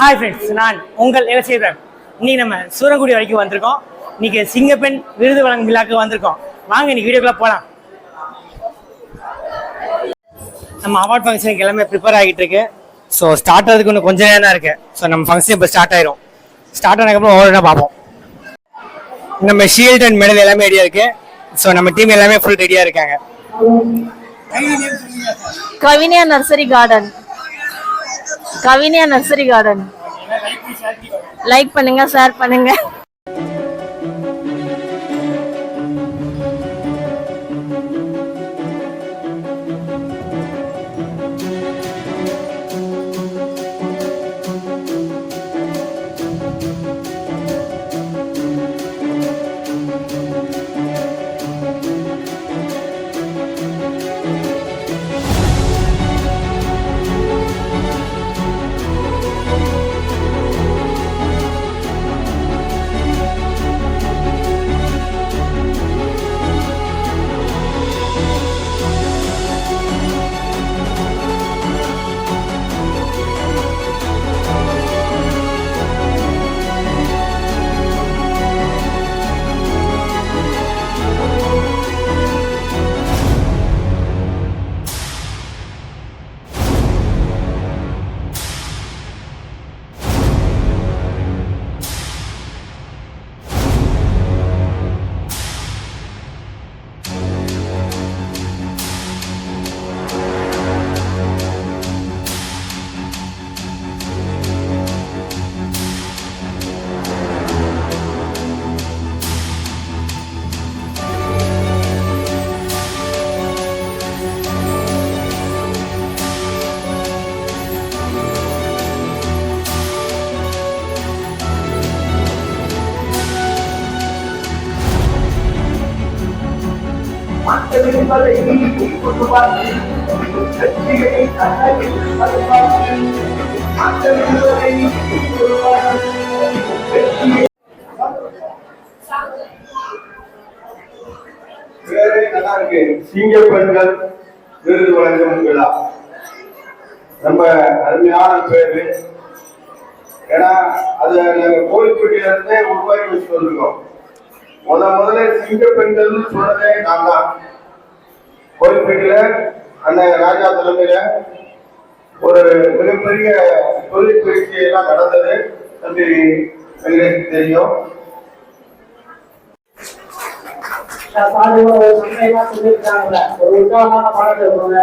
Hi friends, நான் உங்கள் இலசேதன். இன்னைக்கு நம்ம சூரங்குடி வரைக்கும் வந்திருக்கோம். இன்னைக்கு சிங்கப்பெண் விருது வழங்கும் விழாக்கு வந்திருக்கோம். வாங்க இன்னைக்கு வீடியோக்குள்ள போகலாம். நம்ம அவார்ட் ஃபங்க்ஷனுக்கு எல்லாமே ப்ரிப்பேர் ஆகிட்டு இருக்கு. ஸோ ஸ்டார்ட் ஆகிறதுக்கு இன்னும் கொஞ்சம் நேரம் தான் இருக்கு. ஸோ நம்ம ஃபங்க்ஷன் இப்போ ஸ்டார்ட் ஆயிரும். ஸ்டார்ட் ஆனதுக்கப்புறம் ஓவராக பார்ப்போம். நம்ம ஷீல்ட் அண்ட் மெடல் எல்லாமே ரெடியாக இருக்கு. ஸோ நம்ம டீம் எல்லாமே ஃபுல் ரெடியாக இருக்காங்க. Kaviniya nursery garden. Kaviniya nursery garden like பண்ணுங்க, ஷேர் பண்ணுங்க. சிங்கப்பெண்கள் விருது வழங்கும் விழா ரொம்ப அருமையான பேரு. ஏன்னா அது நாங்க கோயில்பட்டியில இருந்தே உருவாக்கி வச்சு வந்திருக்கோம். முதல்ல சிங்கப்பெண்கள் சொன்னதே நான் தான். கோயில்பட்டியில அண்ணன் ராஜா தலைமையில ஒரு மிகப்பெரிய தொழில் பயிற்சி எல்லாம் நடந்தது. தம்பி எங்களுக்கு தெரியும். சொல்லியிருக்காங்க ஒரு உற்சாகமான பாடத்தை சொல்லுங்க.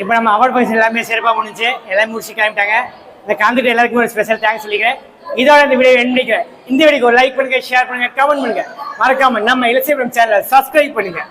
இப்போ நம்ம அவார்ட் ஃபங்க்ஷன் எல்லாமே சிறப்பாக முடிஞ்சு எல்லாமே முடிச்சு கிளம்பிட்டாங்க. இந்த காந்துட்டு எல்லாருக்கும் ஒரு ஸ்பெஷல் தேங்க்ஸ் சொல்லிக்கிறேன். இதோட இந்த வீடியோ எண்ட் பண்ணிக்கிறேன். இந்த வீடியோக்கு ஒரு லைக் பண்ணுங்க, ஷேர் பண்ணுங்க, கமெண்ட் பண்ணுங்க. மறக்காம நம்ம இலசேபுரம் சேனலை சப்ஸ்கிரைப் பண்ணுங்க.